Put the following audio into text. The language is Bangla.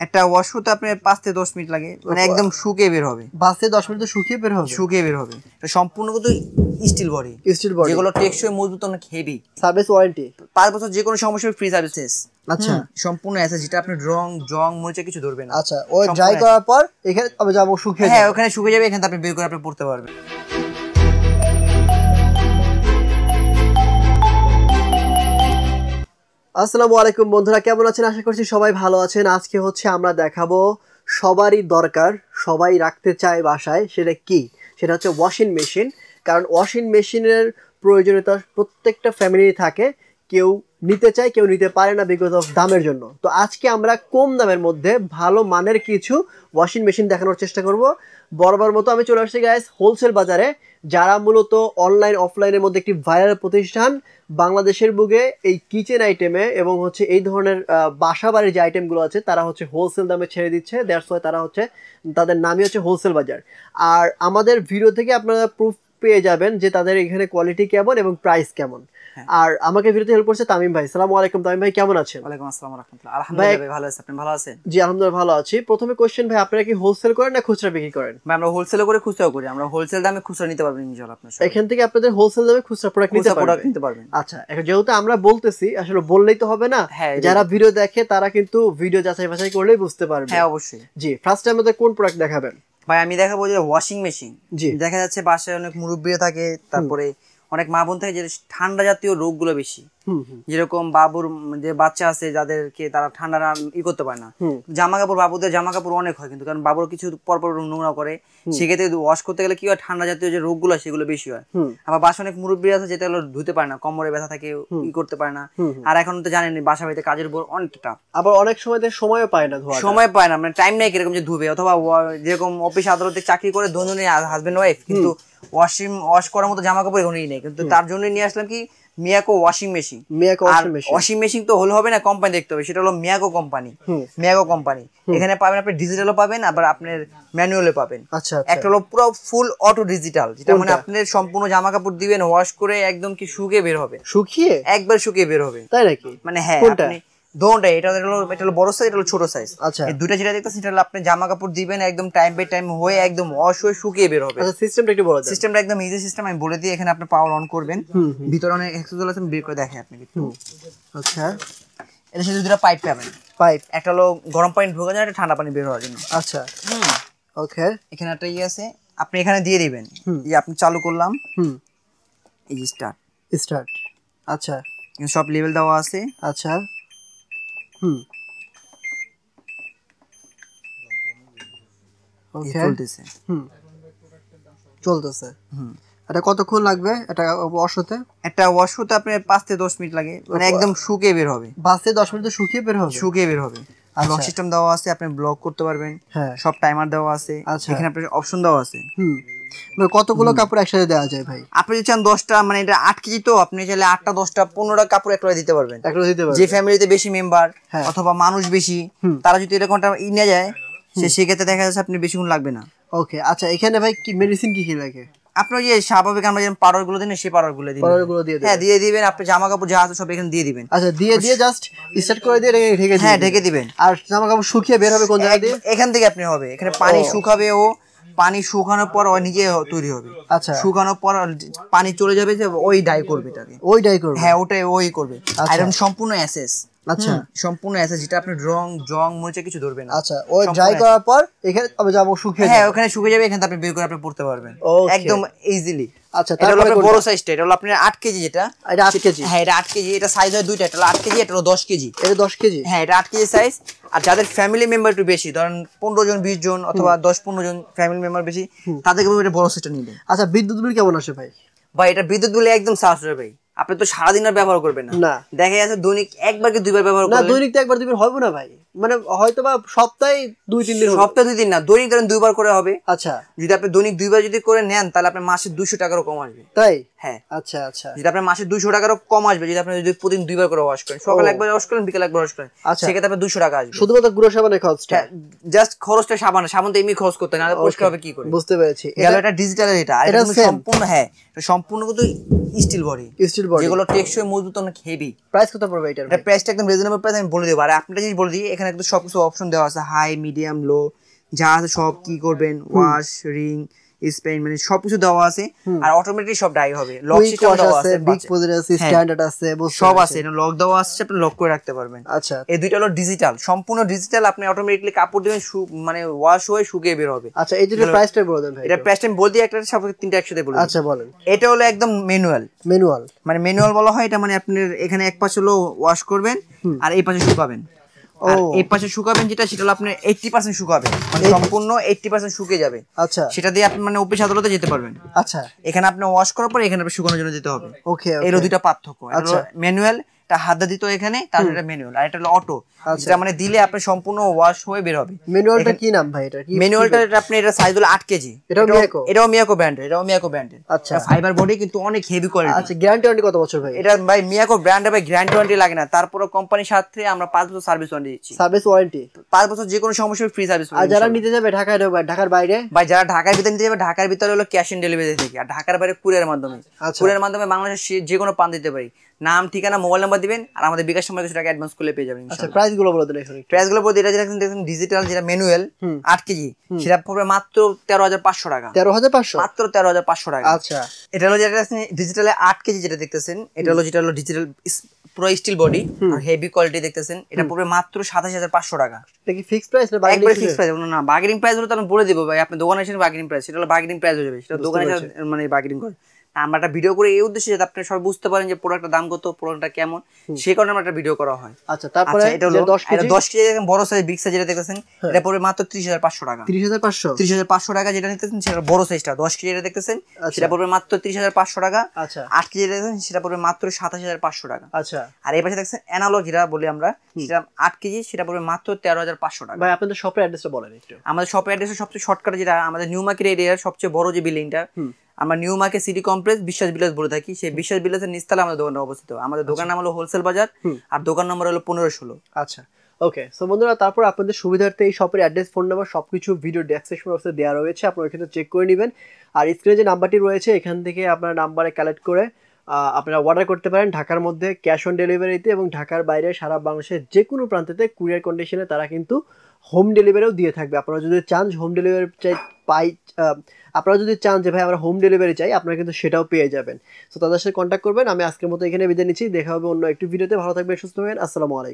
একটা ওয়াশ করতে আপনার 5 থেকে 10 মিনিট লাগে, মানে একদম শুকিয়ে বের হবে। 5 থেকে 10 মিনিট শুকিয়ে বের হবে? শুকিয়ে বের হবে। এটা সম্পূর্ণ কিন্তু স্টিল বডি, যেগুলো টেকসই, মজবুত, অনেক হেভি। সার্ভিস ওয়ারেন্টি 5 বছর, যে কোনো সমস্যা ফ্রি সার্ভিসেস। আচ্ছা, সম্পূর্ণ আছে, যেটা আপনি জং মরিচা কিছু ধরবে না। আচ্ছা, ওই ড্রাই করার পর এখানে আমি যাব শুকিয়ে, হ্যাঁ ওখানে শুকিয়ে যাবে, এখানে আপনি বের করে আপনি পড়তে পারবেন। আসসালামু আলাইকুম বন্ধুরা, কেমন আছেন? আশা করছি সবাই ভালো আছেন। আজকে হচ্ছে আমরা দেখাবো সবারই দরকার, সবাই রাখতে চায় বাসায়, সেটা কি? সেটা হচ্ছে ওয়াশিং মেশিন। কারণ ওয়াশিং মেশিনের প্রয়োজনীয়তা প্রত্যেকটা ফ্যামিলি থাকে, কেউ নিতে চায়, কেউ নিতে পারে না বিকজ অফ দামের জন্য। তো আজকে আমরা কম দামের মধ্যে ভালো মানের কিছু ওয়াশিং মেশিন দেখানোর চেষ্টা করব। বরাবর মতো আমি চলে আসছি গাইস হোলসেল বাজারে, যারা মূলত অনলাইন অফলাইনের মধ্যে একটি ভাইরাল প্রতিষ্ঠান। বাংলাদেশের বুকে এই কিচেন আইটেমে এবং হচ্ছে এই ধরনের বাসা বাড়ির যে আইটেমগুলো আছে তারা হচ্ছে হোলসেল দামে ছেড়ে দিচ্ছে। দ্যাটস ওয়াই তারা হচ্ছে, তাদের নামই হচ্ছে হোলসেল বাজার। আর আমাদের ভিডিও থেকে আপনারা প্রুফ পেয়ে যাবেন যে তাদের এখানে কোয়ালিটি কেমন এবং প্রাইস কেমন। আর আমাকে ভিডিওতে হেল্প করছে তামিম ভাই। আসসালামু আলাইকুম তামিম ভাই, কেমন আছেন? ওয়ালাইকুম আসসালাম ওয়া রাহমাতুল্লাহ। আলহামদুলিল্লাহ ভাই, ভালো আছি, আপনি ভালো আছেন? জি আলহামদুলিল্লাহ ভালো আছি। প্রথমে কোশ্চেন ভাই, আপনারা কি হোলসেল করেন না খুচরা বিক্রি করেন? ভাই আমরা হোলসেল করে খুচরাও করি, আমরা হোলসেল দামে খুচরা নিতে পারবেন ইনশাআল্লাহ। আপনারা এখান থেকে আপনাদের হোলসেল দামে খুচরা প্রোডাক্ট নিতে পারবেন। আচ্ছা, এখন যেহেতু আমরা বলতেছি, আসলে বললেই তো হবে না, যারা ভিডিও দেখে তারা কিন্তু ভিডিও যাচাই বাছাই করলেই বুঝতে পারবে। হ্যাঁ অবশ্যই। জি, ফার্স্ট টাইম আমাদের কোন প্রোডাক্ট দেখাবেন? ভাই আমি দেখাবো যে ওয়াশিং মেশিন। জি, দেখা যাচ্ছে বাসায় অনেক মুরব্বিরা থাকে, তারপরে অনেক মা বোন থাকে যে ঠান্ডা জাতীয় রোগগুলো বেশি, যেরকম বাবুর যে বাচ্চা আছে যাদেরকে তারা ঠান্ডা করতে পারে না, জামা কাপড়, বাবুদের জামা কাপড় অনেক হয়, কিন্তু কারণ বাবুর কিছু পরপর নোংরা করে, সেক্ষেত্রে ওয়াশ করতে গেলে কি হয়, ঠান্ডা জাতীয় যে রোগগুলো সেগুলো বেশি হয়। আবার বাসা অনেক মুরব্বী আছে যেটা ধুতে পারে না, কোমরে ব্যথা থাকে, করতে পারে না। আর এখন তো জানেন বাসা বাড়িতে কাজের উপর অনেকটা, আবার অনেক সময়ও পায় না, সময় পায় না, মানে টাইম নেই কিরকম যে ধুবে, অথবা যেরকম অফিস আদালতে চাকরি করে দুজনে হাজবেন্ড ওয়াইফ, কিন্তু ওয়াশ করার মতো জামা কাপড় এখনই নেই, কিন্তু তার জন্য নিয়ে আসলাম কি Miyako washing machine. Washing machine তো হলে হবে না, কোম্পানি দেখতে হবে, সেটা হলো মিয়াকো কোম্পানি। এখানে পাবেন আপনি ডিজিটালও পাবেন, আবার আপনার ম্যানুয়ালও পাবেন। আচ্ছা, একটা হলো পুরো ফুল অটো ডিজিটাল, যেটা মানে আপনি সম্পূর্ণ জামা কাপড় দিবেন, ওয়াশ করে একদম কি শুকিয়ে বের হবে, একবার শুকিয়ে বের হবে। তাই নাকি? মানে হ্যাঁ, আপনি দোনটা, এটা হলো বড় সাইজ, এটা হলো ছোট সাইজ। আচ্ছা, এই দুটো যেটা দেখতেছেন সেটা হলো আপনি জামা কাপড় দিবেন, একদম টাইম বাই টাইম হয়ে একদম ওয়াশ হয়ে শুকিয়ে বের হবে। আচ্ছা, সিস্টেমটা একটু বলে দেন। সিস্টেমটা একদম ইজি সিস্টেম, আমি বলে দিই। এখানে আপনি পাওয়ার অন করবেন, ভিতরে অনেক এক্সেসরিজ আছে, বের করে দেখাই আপনাকে। আচ্ছা, এর সাথে দুটো পাইপ পাবেন। একটা হলো গরম পানি ঢোকার জন্য, একটা ঠান্ডা পানি বের হওয়ার জন্য। আচ্ছা, ওকে। এখানে একটা আছে, আপনি এখানে দিয়ে দিবেন। এই আপনি চালু করলাম, এই যে স্টার্ট। আচ্ছা, সব লেভেল দেওয়া আছে। আচ্ছা, ওকে, চলতেছে। এটা কতক্ষণ লাগবে এটা ওয়াশ হতে? একটা ওয়াশ হতে আপনার 5 থেকে 10 মিনিট লাগে, মানে একদম শুকিয়ে বের হবে। 5 থেকে 10 মিনিটে শুকিয়ে বের হবে। ব্লক সিস্টেম দেওয়া আছে, আপনি ব্লক করতে পারবেন। সব টাইমার দেওয়া আছে, এখানে আপনার অপশন দেওয়া আছে। কতগুলো কাপড় একসাথে দেওয়া যায় ভাই? আপনি যদি চান 10টা, মানে এটা 8 কেজি, তো আপনি চাইলে 8টা 10টা 15টা কাপড় একসাথে দিতে পারবেন। যে ফ্যামিলিতে বেশি মেম্বার অথবা মানুষ বেশি, তারা যদি এরকমটা নিয়ে যায়, সেক্ষেত্রে দেখা যাচ্ছে আপনি বেশিক্ষণ লাগবে না। ওকে, আচ্ছা, এখানে ভাই কি মেডিসিন কি লাগে? আপনার যে স্বাভাবিক আমরা যেমন পাউডার গুলো দিন, সেই পাউডার গুলো দিবেন। হ্যাঁ, দিয়ে দিবেন। আপনি জামা কাপড় যা আছে সব এখানে দিয়ে দিবেন। আচ্ছা, দিয়ে জাস্ট স্টার্ট করে দিয়ে ঢেকে দিবেন। আর জামা কাপড় শুকিয়ে বের হবে কোন জায়গা দিয়ে? এখান থেকে আপনি হবে, এখানে পানি শুকাবে, ও পানি শুকানোর পর ও নিজে তৈরি হবে। আচ্ছা, শুকানোর পর পানি চলে যাবে, যে ওই ডাই করবে এটাকে, হ্যাঁ ওটাই ওই করবে। আয়রন সম্পূর্ণ এসএস। আচ্ছা, সম্পূর্ণ এসএস, যেটা আপনি জং মরিচা কিছু ধরবে না। আচ্ছা, ওই ড্রাই করার পর এখানে আমি যাব শুকিয়ে, হ্যাঁ ওখানে শুকিয়ে যাবে, এখানে আপনি বের করে আপনি পড়তে পারবেন একদম ইজিলি। আচ্ছা, এটা হলো বড় সাইজটা, এটা হলো আপনার 8 কেজি, যেটা এটা 8 কেজি। হ্যাঁ, এটা 8 কেজি, এটা সাইজ হয় দুইটা, এটা হলো 8 কেজি, এটা হলো 10 কেজি। এটা 10 কেজি, হ্যাঁ এটা 8 কেজি সাইজ। আর যাদের ফ্যামিলি মেম্বার একটু বেশি, ধরেন 15 জন 20 জন অথবা 10-15 জন ফ্যামিলি মেম্বার বেশি, তাদেরকে এটা বড় সাইজটা নিবেন। আচ্ছা, বিদ্যুৎ বিল কেমন আসে ভাই? ভাই এটা বিদ্যুৎ বিল একদম সাশ্রয় ভাই। আপনি তো সারাদিন আর ব্যবহার করবেন না, দেখা যাচ্ছে দৈনিক একবার কি দুইবার ব্যবহার করবেন। না, দৈনিক তো একবার দুইবার হবে না ভাই, মানে হয়তো বা সপ্তাহে 2-3 দিন, সপ্তাহে 2 দিন না, দৈনিক ধরেন 2বার করে হবে। আচ্ছা, যদি আপনি দৈনিক 2বার যদি করে নেন, তাহলে আপনার মাসে 200 টাকারও কম আসবে। তাই? হ্যাঁ। আচ্ছা আচ্ছা, যদি আপনার মাসে 200 টাকারও কম আসবে, যদি আপনি প্রতিদিন 2বার করে ওয়াশ করেন, সকালে একবার ওয়াশ করেন, বিকালে একবার ওয়াশ করেন, সেক্ষেত্রে আপনার 200 টাকা আসবে। শুধুমাত্র গুঁড়ো সাবানের খরচটা? জাস্ট খরচটা, সাবান তো এমনি খরচ করতে না, পরিষ্কার হবে কি করে? বুঝতে পেরেছি। এটা ডিজিটাল, এটা সম্পূর্ণ, হ্যাঁ সম্পূর্ণ কিন্তু স্টিল বডি, মজবুত বডি, যেগুলো টেকসই মজবুত অনেক হেভি। প্রাইস কত পড়বে এটার? এটা প্রাইসটা একদম রিজনেবল প্রাইস, আমি বলে দেব। আর আপনারা জিনিস বলে দিই, এখানে একদম সবকিছু অপশন দেওয়া আছে, হাই মিডিয়াম লো যা আছে সব কি করবেন, ওয়াশ রিং স্পেন মানে সবকিছু দেওয়া আছে। আর অটোমেটিক সব ডাই হবে, লক সিস্টেম দেওয়া আছে, বিগ পজিশন আছে, স্ট্যান্ডার্ড আছে, সব আছে। এটা লক দেওয়া আছে, আপনি লক করে রাখতে পারবেন। আচ্ছা, এই দুইটা হলো ডিজিটাল, সম্পূর্ণ ডিজিটাল। আপনি অটোমেটিকলি কাপড় দিবেন, মানে ওয়াশ হয়ে শুকিয়ে বের হবে। আচ্ছা, এই দুটোর প্রাইসটা বলে দেন ভাই। এটা প্রাইসটা আমি বল দিই, একটা সাথে তিনটা একসাথে বলে। আচ্ছা বলেন। এটা হলো একদম ম্যানুয়াল, মানে ম্যানুয়াল বলা হয় এটা, মানে আপনার এখানে এক পাশে হলো ওয়াশ করবেন আর এই পাশে শুকাবেন। আর এই পাশে শুকাবেন যেটা, সেটা হলো আপনার 80% শুকাবে, মানে সম্পূর্ণ 80% শুকিয়ে যাবে। আচ্ছা, সেটা দিয়ে আপনি মানে অফিস আদালতে যেতে পারবেন। আচ্ছা, এখানে আপনি ওয়াশ করার পর এখানে আপনি শুকানোর জন্য যেতে হবে। ওকে, এর দুইটা পার্থক্য। এটা হলো ম্যানুয়াল, এটা হাত দিত এখানে, তারপর এটা ম্যানুয়াল। আর এটা হলো অটো, যেটা মানে দিলে আপনি সম্পূর্ণ ওয়াশ হয়ে বের হবে। ম্যানুয়ালটা কি নাম ভাই? এটা কি ম্যানুয়ালটা? এটা আপনি এটা সাইজ হলো 8 কেজি। এটাও মিয়াকো ব্র্যান্ডের। আচ্ছা, ফাইবার বডি কিন্তু অনেক হেভি কোয়ালিটি। আচ্ছা, গ্যারান্টি কত বছর ভাই? এটা ভাই মিয়াকো ব্র্যান্ডে ভাই গ্যারান্টি ওয়ারেন্টি লাগে না, তারপরে কোম্পানির সাথে আমরা 5 বছর সার্ভিস ওয়ারেন্টি দিচ্ছি। সার্ভিস ওয়ারেন্টি 5 বছর, যে কোনো সমস্যা ফ্রি সার্ভিস। আর যারা নিতে যাবে ঢাকার বাইরে, ভাই যারা ঢাকার ভিতরে নিতে যাবে, ঢাকার ভিতরে হলো ক্যাশ অন ডেলিভারি থেকে, আর ঢাকার বাইরে কুরিয়ারের মাধ্যমে। কুরিয়ারের মাধ্যমে বাংলাদেশের যে কোনো প্রান্ত দিতে পারি। নাম, ঠিকানা, মোবাইল নাম্বার দিবেন, আর আমাদের বিকাশ সময় কিছু টাকা অ্যাডভান্স করলে পেয়ে যাবেন। আচ্ছা, প্রাইস গুলো বলে দেন এখানে। প্রাইস গুলো বলে দিই। এটা যেটা দেখেন ডিজিটাল, যেটা ম্যানুয়াল 8 কেজি, সেটা পড়বে মাত্র 13,500 টাকা। 13,500? মাত্র 13,500 টাকা। আচ্ছা, এটা হলো যেটা ডিজিটালে 8 কেজি যেটা দেখতেছেন, এটা হলো যেটা হলো ডিজিটাল পুরো স্টিল বডি আর হেভি কোয়ালিটি দেখতেছেন, এটা পড়বে মাত্র 27,500 টাকা। এটা কি ফিক্সড প্রাইস না একবারে ফিক্সড প্রাইস? না, বার্গেনিং প্রাইস হলো তো আমি বলে দিব ভাই, আপনি দোকানে এসে বার্গেনিং প্রাইস, সেটা হলো বার্গেনিং প্রাইস হয়ে যাবে, সেটা দোকানে এসে মানে বার্গেনিং করে। আমরা একটা ভিডিও করে এই উদ্দেশ্যে যাতে আপনি সবাই বুঝতে পারেন যে প্রোডাক্টের দাম কত, প্রোডাক্টটা কেমন, সেই কারণে আমরা একটা ভিডিও করা হয়। আচ্ছা, তারপরে এটা হলো 10 কেজি বড় সাইজ, বিগ সাইজ যেটা দেখতেছেন, এটা পড়বে মাত্র 30,500 টাকা। 30,500 টাকা যেটা দেখতেছেন, সেটা বড় সাইজটা 10 কেজি যেটা দেখতেছেন, সেটা পড়বে মাত্র 30,500 টাকা। আচ্ছা, 8 কেজি যেটা দেখতেছেন, সেটা পড়বে মাত্র 27,500 টাকা। আচ্ছা, আর এই পাশে দেখছেন অ্যানালগ যেটা বলি আমরা, সেটা 8 কেজি, সেটা পড়বে মাত্র 13,500 টাকা। ভাই আপনাদের শপের অ্যাড্রেসটা বলেন একটু। আমাদের শপের অ্যাড্রেস সবচেয়ে শর্টকাট, যেটা আমাদের নিউ মার্কেট এরিয়ার সবচেয়ে বড় যে বিল্ডিংটা, আমরা নিউ মার্কেট সিটি কমপ্লেক্স বিশ্বাস ভিলেজ বলে থাকি, সেই বিশ্বাস ভিলেজের নিচতলায় আমাদের দোকানটা অবস্থিত। আমাদের দোকান নাম হলো হোলসেল বাজার, আর দোকান নম্বর হলো 1516। আচ্ছা, ওকে। সো বন্ধুরা, তারপর আপনাদের সুবিধার্থে এই শপের অ্যাড্রেস, ফোন নাম্বার সবকিছু ভিডিও ডেসক্রিপশন বক্সে দেওয়া রয়েছে, আপনারা এখানে চেক করে নেবেন। আর স্ক্রিনে যে নাম্বারটি রয়েছে, এখান থেকে আপনারা নাম্বারে কালেক্ট করে আপনারা অর্ডার করতে পারেন ঢাকার মধ্যে ক্যাশ অন ডেলিভারিতে, এবং ঢাকার বাইরে সারা বাংলাদেশের যে কোনো প্রান্তেতে কুরিয়ার কন্ডিশনে তারা কিন্তু হোম ডেলিভারিও দিয়ে থাকবে। আপনারা যদি চান হোম ডেলিভারি আপনারা যদি চান যে ভাই আমরা হোম ডেলিভারি চাই, আপনারা কিন্তু সেটাও পেয়ে যাবেন। তো তাদের সাথে কন্ট্যাক্ট করবেন। আমি আজকের মতো এখানে বিদায় নিচ্ছি, দেখা হবে অন্য একটি ভিডিওতে। ভালো থাকবেন, সুস্থ থাকবেন, আসসালামু আলাইকুম।